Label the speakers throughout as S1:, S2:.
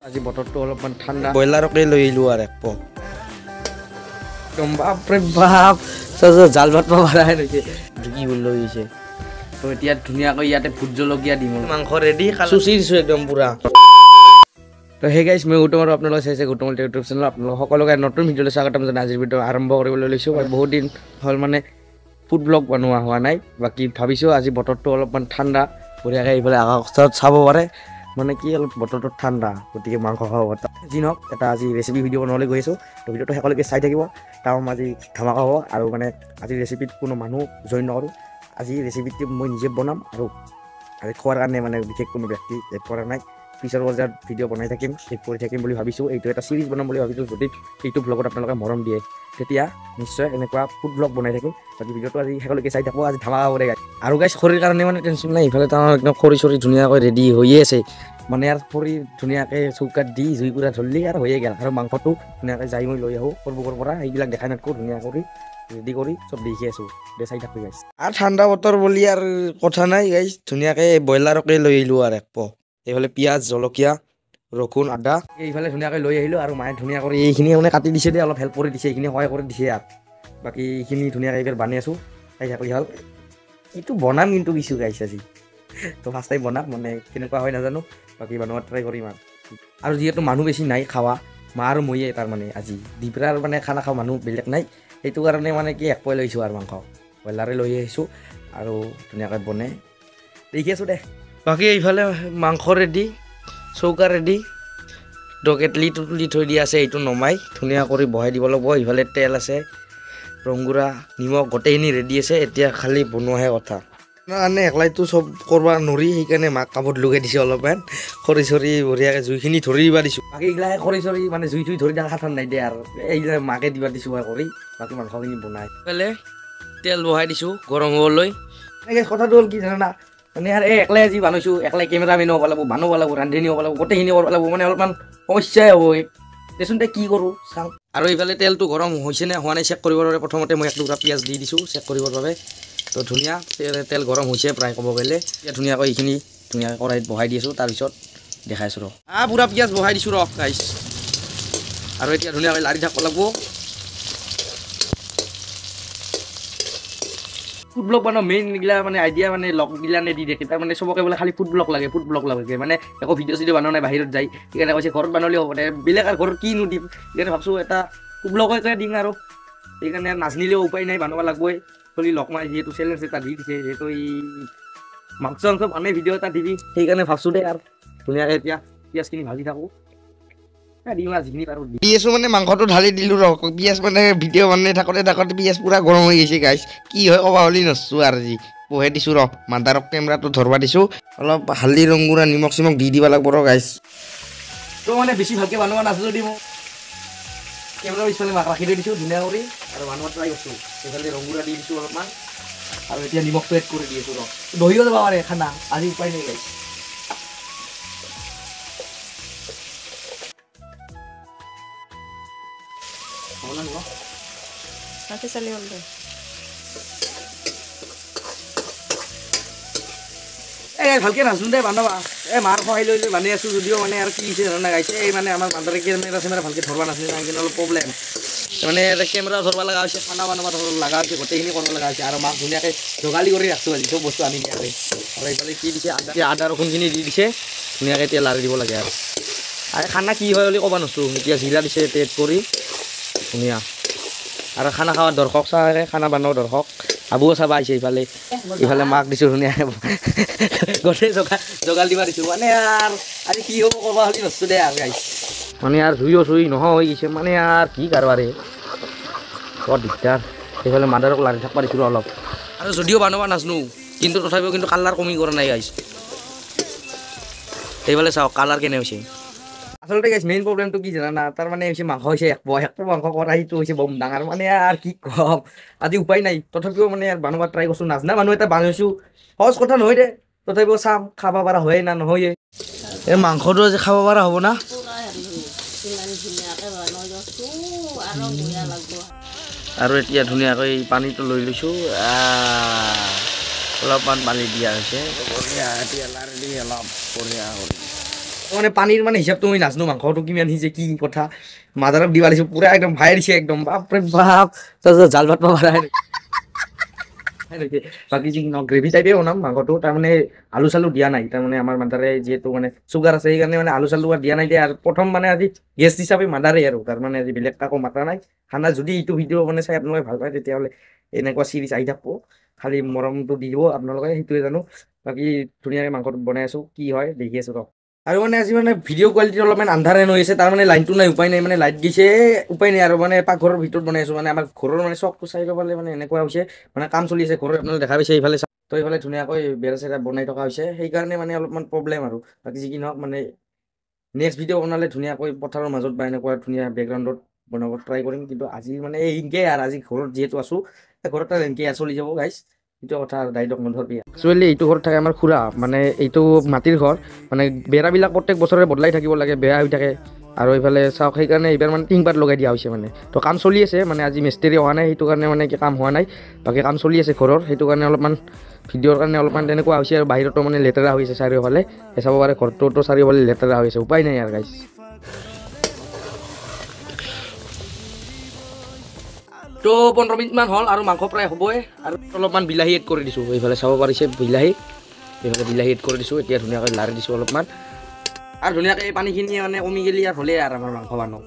S1: আজি বতৰটো অলপমান ঠাণ্ডা
S2: ব্ৰইলাৰকে লৈ আহিলোঁ আৰু এক পোৱা
S1: একদম বাপৰে বাপ জাল ভাত পাৰাই নেকি ঢুকি লৈ গৈছে তো এতিয়া ধুনীয়াকৈ ইয়াতে ভোট জলকীয়া দিম
S2: মাংস ৰেডি চুচি দিছোঁ একদম পুৰা
S1: তো হে গাইছ মই গৌতম আৰু আপোনালোকে চাইছে গৌতম ইউটিউব চেনেল আপোনালোক সকলোকে নতুন ভিডিঅ'লৈ স্বাগতম জনাই আজিৰ ভিডিঅ' আৰম্ভ কৰিবলৈ লৈছোঁ বহুত দিন হ'ল মানে ফুড ব্লগ বনোৱা হোৱা নাই বাকী ভাবিছোঁ আজি বতৰটো অলপমান ঠাণ্ডা বঢ়িয়াকৈ এইফালে আকাশত চাব পাৰে মানে কি অলপ বতৰটো ঠাণ্ডা গতিকে মাংস খাব যি নহওক এটা আজি ৰেচিপি ভিডিঅ' বনাবলৈ গৈ আছোঁ তো ভিডিঅ'টো সকলোকে চাই থাকিব তাৰ আজি ধামাকা হ'ব আৰু মানে আজিৰ ৰেচিপিত কোনো মানুহ জইন নকৰোঁ আজি ৰেচিপিটো মই নিজে বনাম আৰু খোৱাৰ কাৰণে মানে বিশেষ কোনো ব্যক্তি এড কৰা নাই পিছৰ পৰ্যায়ত ভিডিঅ' বনাই থাকিম এড কৰি থাকিম বুলি ভাবিছোঁ এইটো এটা চিৰিজ বনাম বুলি ভাবিছোঁ যদি এইটো ব্লগত আপোনালোকে মৰম দিয়ে তেতিয়া নিশ্চয় এনেকুৱা ফুড ব্লগ বনাই থাকিম বাকী ভিডিঅ'টো আজি শেষলৈকে চাই থাকোঁ আজি ধামাকা হ'ব দে গাইছ আৰু গাইছ খৰিৰ কাৰণে মানে টেনশ্যন নাই ইফালে তাৰ একদম খৰি চৰি ধুনীয়াকৈ ৰেডি হৈয়ে আছে মানে আৰু খৰি ধুনীয়াকৈ চৌকাত দি জুইকুৰা ধৰিলে আৰু হৈয়ে গ'ল আৰু মাংসটো ধুনীয়াকৈ যাই মই লৈ আহোঁ সৰবুকৰ পৰা সেইবিলাক দেখাই নাথাকোঁ ধুনীয়া কৰি ৰেডি কৰি চব দেখি আছোঁ দে চাই থাকোঁ গাইছ
S2: আৰু ঠাণ্ডা বতৰ বুলি আৰু কথা নাই গাইছ ধুনীয়াকৈ ব্ৰইলাৰকে লৈ আহিলোঁ আৰু এক পোৱা এইফালে পিঁয়াজ জলকীয়া ৰচুন আদা
S1: এইফালে ধুনীয়াকৈ লৈ আহিলোঁ আৰু মায়ে ধুনীয়া কৰি এইখিনি মানে কাটি দিছে দে অলপ হেল্প কৰি দিছে এইখিনি সহায় কৰি দিছে আৰু বাকী এইখিনি ধুনীয়াকৈ এইবাৰ বানি আছোঁ চাই থাকলি হ'ল এইটো বনাম কিন্তু কিছু গাইছ আজি তো ফাৰ্ষ্ট টাইম বনাম মানে কেনেকুৱা হয় নাজানো বাকী বনোৱা ট্ৰাই কৰিম আৰু যিহেতু মানুহ বেছি নাই খাৱা মা আৰু ময়ে তাৰমানে আজি দিপৰাৰ মানে খানা খাওঁ মানুহ বেলেগ নাই সেইটো কাৰণে মানে কি এক পোৱা লৈছোঁ আৰু মাংস ব্ৰইলাৰে লৈ আহিছোঁ আৰু ধুনীয়াকৈ বনাই দেখি আছোঁ দে
S2: বাকী এইফালে মাংস ৰেডি চৌকা ৰেডি কেটলি তুলি থৈ দিয়া আছে এইটো নমাই ধুনীয়া কৰি বহাই দিব লাগিব ইফালে তেল আছে ৰংগুৰা নিমখ গোটেইখিনি ৰেডি আছে এতিয়া খালি বনোৱাহে কথা কাৰণে একলাইতো চব কৰিব নোৱাৰি সেইকাৰণে মাক কাপত লগাই দিছে অলপমান খৰি চৰি বঢ়িয়াকৈ জুইখিনি ধৰি দিব দিছোঁ
S1: বাকী এইগিলাহে খৰি চৰি মানে জুই চুই ধৰি দিয়া খাঠান নাই দে আৰু এইগিলা মাকে দিবা দিছোঁ মই কৰি বাকী মাংসখিনি বনাই
S2: এইফালে তেল বহাই দিছোঁ গৰম হ'বলৈ
S1: এনেকৈ কথাটো হ'ল কি জানা মানে আৰু একলাই আজি বনাইছোঁ একলাই কেমেৰামেন হ'ব লাগিব বানাব লাগিব ৰান্ধনি হ'ব লাগিব গোটেইখিনি কৰিব লাগিব মানে অলপমান সমস্যাই হ'ব দেচোন দে কি কৰোঁ চাওঁ
S2: আৰু এইফালে তেলটো গৰম হৈছে নে হোৱা নাই চেক কৰিবৰ বাবে প্ৰথমতে মই এক টুকুৰা পিঁয়াজ দি দিছোঁ চেক কৰিবৰ বাবে তো ধুনীয়া তেল গৰম হৈছে প্ৰায় ক'ব গ'লে এতিয়া ধুনীয়াকৈ এইখিনি ধুনীয়াকৈ কড়াইত বহাই দি আছোঁ তাৰপিছত দেখাইছোঁ ৰ পূৰা পিঁয়াজ বহাই দিছোঁ ৰ গাইছ আৰু এতিয়া ধুনীয়াকৈ লাৰি থাকিব লাগিব
S1: ফুড ব্লগ বনাওঁ মেইন এইগিলা মানে আইডিয়া মানে লগগিলা নে দি দেখে তাৰ মানে চবকে বোলে খালি ফুড ব্লগ লাগে মানে একো ভিডিঅ' চিডিঅ' বনোৱা নাই বাহিৰত যায় সেইকাৰণে কৈছে ঘৰত বনালেও হ'ব দে বেলেগ আৰু ঘৰত কিনো দিম সেইকাৰণে ভাবছোঁ এটা ফুড ব্লগকে দিম আৰু সেইকাৰণে নাজনিলেও উপায় নাই বনাব লাগিবই চলি লগ মাৰি যিহেতু চেলেঞ্জ এটা দি দিছে যিহেতু এই মাংস চাংস বনাই ভিডিঅ' এটা দিবি সেইকাৰণে ভাবছোঁ দে আৰু ধুনীয়াকৈ এতিয়া পিঁয়াজখিনি ভাজি থাকোঁ দিম আৰু যিখিনি পাৰোঁ
S2: দি আছোঁ মানে মাংসটো ঢালি দিলোঁ ৰ পিঁয়াজ মানে ভিডিঅ' বনাই থাকোঁতে পিঁয়াজ পূৰা গৰম হৈ গৈছে গাইছ কি হয় ক'বা হ'লি নচোঁ আৰু আজি বহাই দিছোঁ ৰ মাদাৰক কেমেৰাটো ধৰবা দিছোঁ অলপ হালধি ৰংগুৰা নিমখ চিমখ দি দিব লাগিব ৰ গাইছ
S1: তো মানে বেছি ভালকৈ বনোৱা নাছিলোঁ দি মোক কেমেৰা পিছফালে ৰাখি থৈ দিছোঁ ধুনীয়া কৰি আৰু বনোৱা ট্ৰাই কৰিছোঁ সেইফালে ৰংগুৰা দি দিছোঁ অলপমান আৰু এতিয়া নিমখটো এড কৰি দি আছোঁ ৰ দহিও যাব পাৰে খানা আজি উপায় নাই গাইছ ভালকে নাচোন দে বান্ধৱা মাৰ সহায় লৈ বান্ধি আছোঁ যদিও মানে আৰু কি হৈছে জানা গাইছে এই মানে আমাৰ বান্ধাৰে কেমেৰা চেমেৰা ভালকৈ ধৰবা নাছিলে সেইকাৰণে অলপ প্ৰব্লেম মানে কেমেৰা ধৰবা লগা হৈছে খানা বনাব লগা হৈছে গোটেইখিনি কৰিব লগা হৈছে আৰু মাক ধুনীয়াকৈ যোগালি কৰি ৰাখছোঁ আজি চব বস্তু আনি দিয়াকৈ আৰু এইফালে কি দিছে আদা ৰচুনখিনি দি দিছে ধুনীয়াকৈ এতিয়া লাৰি দিব লাগে আৰু খানা কি হয় বুলি ক'ব নোৱাৰোঁ এতিয়া জিৰা দিছে এড কৰি ধুনীয়া আৰু খানা খোৱাৰ দৰ্শক চাগে খানা বনোৱা দৰ্শক আবুও চাব আহিছে ইফালে মাক দিছোঁ ধুনীয়াকৈ গোটেই যোগাল দিবা দিছোঁ মানে আৰু আজি কি হ'ব ক'ব হ'লে নচোঁ দে আৰু গাইছ মানে আৰু জুইও চুই নহয় হৈ গৈছে মানে আৰু কি কাৰোবাৰে বৰ দিগদাৰ সেইফালে মাদাৰক লাৰি থাকিব দিছোঁ অলপ
S2: আৰু যদিও বনাব নাজানো কিন্তু তথাপিও কিন্তু কালাৰ কমি কৰা নাই গাইছ সেইফালে চাওক কালাৰ কেনে হৈছে
S1: আচলতে গাইছ মেইন প্ৰব্লেমটো কি জানা তাৰ মানে হৈছে মাংস হৈছে এক মাংস কৰা সেইটো হৈছে বম ডাঙৰ মানে আৰু কি ক'ম আজি উপায় নাই তথাপিও মানে বনাব ট্ৰাই কৰিছোঁ নাজনা মানুহ এটা বনাইছোঁ সহজ কথা নহয় দে তথাপিও চাম খাব পৰা হয় না নহয়ে
S2: এই মাংসটো আজি খাব পৰা হ'ব না আৰু এতিয়া ধুনীয়াকৈ পানীটো লৈ লৈছোঁ অলপমান পানী দিয়া হৈছে বঢ়িয়া এতিয়া লাৰি দি অলপ বঢ়িয়া কৰি মানে পানীৰ মানে হিচাপটো মই নাজানো মাংসটো কিমান সিজে কি কথা মাদাৰক দিবা দিছোঁ পুৰা একদম ভাই দিছে একদম বাপৰে বাপ তাৰপিছত জাল ভাত পাব বাকী যি গ্ৰেভি টাইপে বনাম মাংসটো তাৰমানে আলু চালু দিয়া নাই তাৰমানে আমাৰ মাদাৰে যিহেতু মানে চুগাৰ আছে সেইকাৰণে মানে আলু চালু দিয়া নাই দিয়া আৰু প্ৰথম মানে আজি গেষ্ট হিচাপে মাদাৰে আৰু তাৰমানে আজি বেলেগ কাকো মাতা নাই খানা যদি এইটো ভিডিঅ' মানে চাই আপোনালোকে ভাল পায় তেতিয়াহ'লে এনেকুৱা চিৰিজ আহি থাকিব খালি মৰমটো দি দিব আপোনালোকে সেইটোৱে জানো বাকী ধুনীয়াকৈ মাংসটো বনাই আছোঁ কি হয় দেখি আছোঁ ৰহ আৰু মানে আজি মানে ভিডিঅ' কোৱালিটি অলপমান আন্ধাৰ হৈ আছে তাৰ মানে লাইনটো নাই উপায় নাই মানে লাইট দিছে উপায় নাই আৰু মানে পাকঘৰৰ ভিতৰত বনাই আছোঁ মানে আমাৰ ঘৰৰ মানে চকটো চাই পালে মানে এনেকুৱা হৈছে মানে কাম চলি আছে ঘৰত আপোনালোকে দেখা পাইছে এইফালে তো এইফালে ধুনীয়াকৈ বেৰা চেৰা বনাই থকা হৈছে সেইকাৰণে মানে অলপমান প্ৰব্লেম আৰু বাকী যি কি নহওক মানে নেক্সট ভিডিঅ' বনালে ধুনীয়াকৈ পথাৰৰ মাজত বা এনেকুৱা ধুনীয়া বেকগ্ৰাউণ্ডত বনাব ট্ৰাই কৰিম কিন্তু আজি মানে এনেকৈ আৰু আজি ঘৰত যিহেতু আছোঁ ঘৰত আৰু এনেকৈ চলি যাব গাইছ এইটো কথা আৰু ডাইৰেক্ট নধৰবি একচুৱেলি এইটো ঘৰত থাকে আমাৰ খুৰা মানে এইটো মাটিৰ ঘৰ মানে বেৰাবিলাক প্ৰত্যেক বছৰে বদলাই থাকিব লাগে বেয়া হৈ থাকে আৰু এইফালে চাওক সেইকাৰণে এইবাৰ মানে টিংপাত লগাই দিয়া হৈছে মানে তো কাম চলি আছে মানে আজি মিস্ত্ৰী অহা নাই সেইটো কাৰণে মানে কাম হোৱা নাই বাকী কাম চলি আছে ঘৰৰ সেইটো কাৰণে অলপমান ভিডিঅ'ৰ কাৰণে অলপমান তেনেকুৱা হৈছে আৰু বাহিৰতো মানে লেতেৰা হৈছে চাৰিওফালে চাব পাৰে ঘৰটোতো চাৰিওফালে লেতেৰা হৈছে উপায় নাই আৰু গাইছ তো 15 মিনিটমান হ'ল আৰু মাংস প্ৰায় হ'বই আৰু অলপমান বিলাহী এড কৰি দিছোঁ এইফালে চাব পাৰিছে বিলাহী এইফালে বিলাহী এড কৰি দিছোঁ এতিয়া ধুনীয়াকৈ লাৰি দিছোঁ অলপমান আৰু ধুনীয়াকৈ এই পানীখিনি মানে কমি গ'লে আৰু হ'লে আৰু আমাৰ মাংস বনাওঁ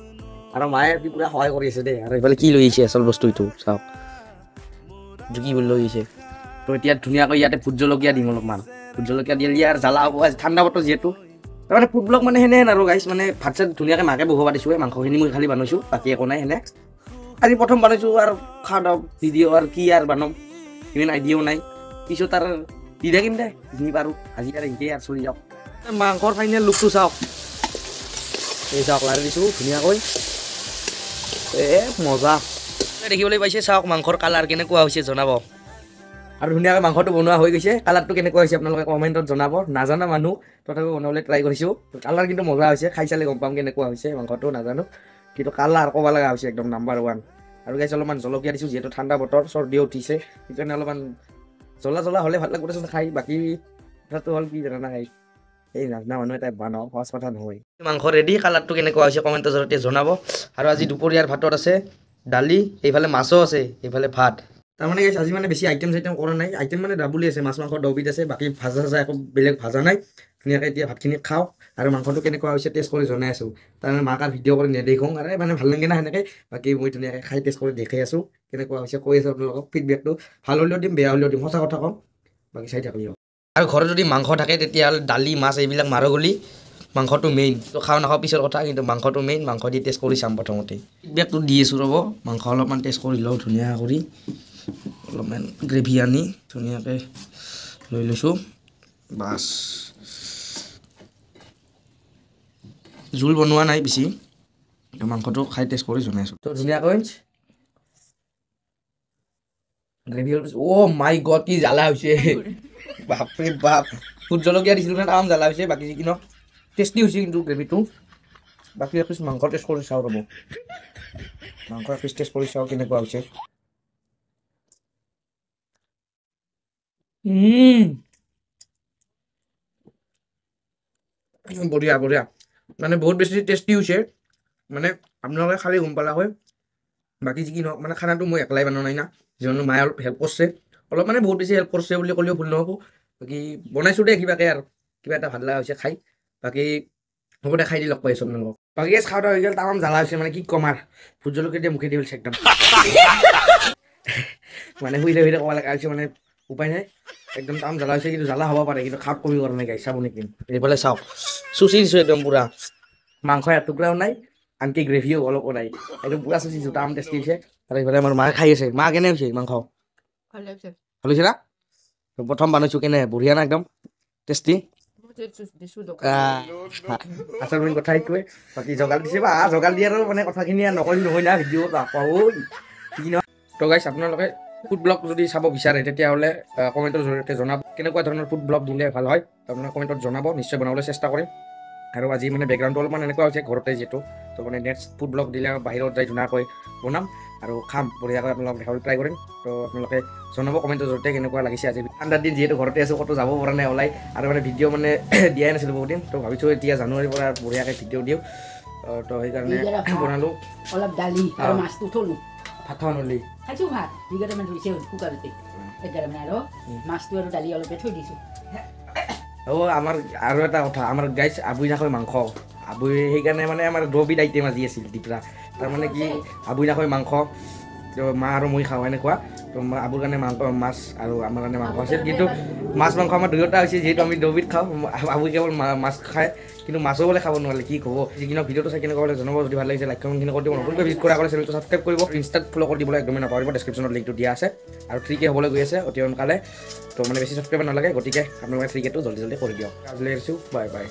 S2: আৰু মায়ে পুৰা সহায় কৰি আছে দেই আৰু এইফালে কি লৈ আহিছে আচল বস্তু এইটো চাওক কি লৈ আহিছে তো এতিয়া ধুনীয়াকৈ ইয়াতে ভোট জলকীয়া দিম অলপমান ভোট জলকীয়া দিলে আৰু জ্বালা হ'ব আজি ঠাণ্ডা বতৰ যিহেতু তাৰমানে ফুড ব্লগ মানে সেনেহেন আৰু গাইছ মানে ভাত চাত ধুনীয়াকৈ মাকে বহুৱাব দিছোঁ মাংসখিনি মই খালি বনাইছোঁ বাকী একো নাই সেনে আজি প্ৰথম বনাইছোঁ আৰু খাওয়া ভিডিঅ' আৰু কি আৰু বনাম ইমান আইডিয়াও নাই পিছত আৰু দি থাকিম দে যিখিনি পাৰোঁ আজি আৰু এনেকৈ আৰু চলি যাওক মাংসৰ ফাইনেল লুকটো চাওক এই চাওক লাৰি দিছোঁ ধুনীয়াকৈ মজা দেখিবলৈ পাইছে চাওক মাংসৰ কালাৰ কেনেকুৱা হৈছে জনাব আৰু ধুনীয়াকৈ মাংসটো বনোৱা হৈ গৈছে কালাৰটো কেনেকুৱা হৈছে আপোনালোকে কমেণ্টত জনাব নাজানা মানুহ তথাপিও বনাবলৈ ট্ৰাই কৰিছোঁ কালাৰ কিন্তু মজা হৈছে খাই চালে গম পাম কেনেকুৱা হৈছে মাংসটো নাজানো কিন্তু কালাৰ ক'ব লগা হৈছে একদম নাম্বাৰ 1 আৰু গাইছ অলপমান জলকীয়া দিছোঁ যিহেতু ঠাণ্ডা বতৰ চৰ্দিও উঠিছে সেইকাৰণে অলপমান জ্বলা হ'লে ভাল লাগিব দেচোন খাই বাকী কথাটো হ'ল কি জানা খাই এই নাজনা মানুহ এটা বনাওঁ সহজ কথা নহয় মাংস ৰেডি কালাৰটো কেনেকুৱা হৈছে কমেণ্টৰ জৰিয়তে জনাব আৰু আজি দুপৰীয়াৰ ভাতত আছে দালি এইফালে মাছো আছে এইফালে ভাত তাৰমানে আজি মানে বেছি আইটেম কৰা নাই আইটেম মানে ডাবুলি আছে মাছ মাংস দবিত আছে বাকী ভাজা একো বেলেগ ভাজা নাই ধুনীয়াকৈ এতিয়া ভাতখিনি খাওঁ আৰু মাংসটো কেনেকুৱা হৈছে টেষ্ট কৰি জনাই আছোঁ তাৰমানে মাক আৰু ভিডিঅ' কৰি নেদেখোঁ আৰু মানে ভাল লাগে না সেনেকৈ বাকী মই ধুনীয়াকৈ খাই টেষ্ট কৰি দেখাই আছোঁ কেনেকুৱা হৈছে কৈ আছোঁ আপোনালোকক ফিডবেকটো ভাল হ'লেও দিম বেয়া হ'লেও দিম সঁচা কথা ক'ম বাকী চাই থাকি আৰু ঘৰত যদি মাংস থাকে তেতিয়াহ'লে দালি মাছ এইবিলাক মাৰো গ'লি মাংসটো মেইন তো খাওঁ নাখাওঁ পিছৰ কথা কিন্তু মাংসটো মেইন মাংস দি টেষ্ট কৰি চাম প্ৰথমতে ফিডবেকটো দি আছোঁ ৰ'ব মাংস অলপমান টেষ্ট কৰি লওঁ ধুনীয়া কৰি অলপমান গ্ৰেভি আনি ধুনীয়াকৈ লৈ লৈছোঁ বাছ জোল বনোৱা নাই বেছি মাংসটো খাই টেষ্ট কৰি জনাই আছোঁ তো ধুনীয়াকৈ গ্ৰেভি মাই গড কি জ্বালা হৈছে বাপৰে বাপ ভোট জলকীয়া দিছিলোঁ মানে কাম জ্বালা হৈছে বাকী যি নহওক টেষ্টি হৈছে কিন্তু গ্ৰেভিটো বাকী এপিচ মাংস টেষ্ট কৰি চাওঁ ৰ'ব মাংস এপিচ টেষ্ট কৰি চাওঁ কেনেকুৱা হৈছে বঢ়িয়া বঢ়িয়া মানে বহুত বেছি টেষ্টি হৈছে মানে আপোনালোকে খালি গম পালা হয় বাকী যি কি নহওক মানে খানাটো মই একলাই বনোৱা নাই না যিমানো মায়ে অলপ হেল্প কৰিছে অলপ মানে বহুত বেছি হেল্প কৰিছে বুলি ক'লেও ভুল নহ'ব বাকী বনাইছোঁ দেই কিবাকৈ আৰু কিবা এটা ভাল লগা হৈছে খাই বাকী হ'ব দে খাই দি লগ পাইছোঁ আপোনালোকক বাকী খাওঁতে হৈ গ'ল তামাম জ্বালা হৈছে মানে কি ক'ম আৰু ভোট জলকীয়া দিয়ে মুখে দি হৈছে একদম মানে শুইলে ক'ব লগা হৈছে মানে উপায় নাই একদম তামাম জ্বালা হৈছে কিন্তু জ্বালা হ'ব পাৰে কিন্তু খাপ কমি কৰা নাই গাই চাব নেকি এইফালে চাওক চুচি দিছোঁ একদম পূৰা মাংস এটুকুৰাও নাই আনকি গ্ৰেভিও অলপো নাই একদম পূৰা চুচিছোঁ তামাম টেষ্টি হৈছে আৰু এইফালে আমাৰ মায়ে খাই আছে মা কেনে হৈছে মাংস ভাল হৈছে না প্ৰথম বনাইছোঁ কেনে বঢ়িয়া না একদম টেষ্টি আচল মেইন কথা এইটোৱে বাকী জগাল দিছে বা জগাল দিয়াৰ মানে কথাখিনি নকৰি নহয় না ভিডিঅ' কি নহয় তো গাইছ আপোনালোকে ফুড ব্লগ যদি চাব বিচাৰে তেতিয়াহ'লে কমেণ্টৰ জৰিয়তে জনাব কেনেকুৱা ধৰণৰ ফুড ব্লগ দিলে ভাল হয় আপোনালোকে কমেণ্টত জনাব নিশ্চয় বনাবলৈ চেষ্টা কৰিম আৰু আজি মানে বেকগ্ৰাউণ্ডটো অলপমান এনেকুৱা হৈছে ঘৰতে যিহেতু তো মানে নেক্সট ফুড ব্লগ দিলে বাহিৰত যাই ধুনীয়াকৈ বনাম
S1: আৰু খাম বঢ়িয়াকৈ আপোনালোকক দেখাবলৈ ট্ৰাই কৰিম তো আপোনালোকে জনাব কমেণ্টৰ জৰিয়তে কেনেকুৱা লাগিছে আজি ঠাণ্ডাৰ দিন যিহেতু ঘৰতে আছোঁ ক'তো যাব পৰা নাই ওলাই আৰু মানে ভিডিঅ' মানে দিয়াই নাছিলোঁ বহুত দিন তো ভাবিছোঁ এতিয়া জানুৱাৰীৰ পৰা বঢ়িয়াকৈ ভিডিঅ' দিওঁ তো সেইকাৰণে বনালোঁ
S3: অলপ দালি আৰু মাছটো থলোঁ
S1: ভাত খাব নলি
S3: খাইছোঁ ভাত 2 মান ধৰিছে কুকাৰতে 11 মান আৰু মাছটো আৰু দালি অলপে থৈ দিছোঁ
S1: আমাৰ আৰু এটা কথা আমাৰ গাইছ আবুই নাখায় মাংস আবুই সেইকাৰণে মানে আমাৰ দুবিধ আইটেম আজি আছিল দিপৰা তাৰমানে কি আবুই নাখায় মাংস তো মা আৰু মই খাওঁ এনেকুৱা তো আবুৰ কাৰণে মাংস মাছ আৰু আমাৰ কাৰণে মাংস আছিল কিন্তু মাছ মাংস আমাৰ দুয়োটা হৈছে যিহেতু আমি দুবিধ খাওঁ আবুই কেৱল মাছ খায় কিন্তু মাছো বোলে খাব নোৱাৰিলে কি ক'ব যিখিনি ভিডিঅ'টো চাই কেনেকুৱা হ'লে জনাব যদি ভাল লাগিছে লাইক কমেণ্টখিনি কৰি দিব নতুনকৈ ভিজিট কৰা আগতে চেনেলটো ছাবস্ক্ৰাইব কৰিব ইনষ্টাত ফ'ল' কৰি দিবলৈ একদমেই নাপাহৰিব ডেছক্ৰিপশ্যনত লিংকটো দিয়া আছে আৰু 3K হ'বলৈ গৈ আছে অতি সোনকালে তো মানে বেছি ছাবস্ক্ৰাইব নালাগে গতিকে আপোনালোকে 3Kটো জল্দি জল্দি কৰি দিয়ক আজিলৈ আহিছোঁ বাই বাই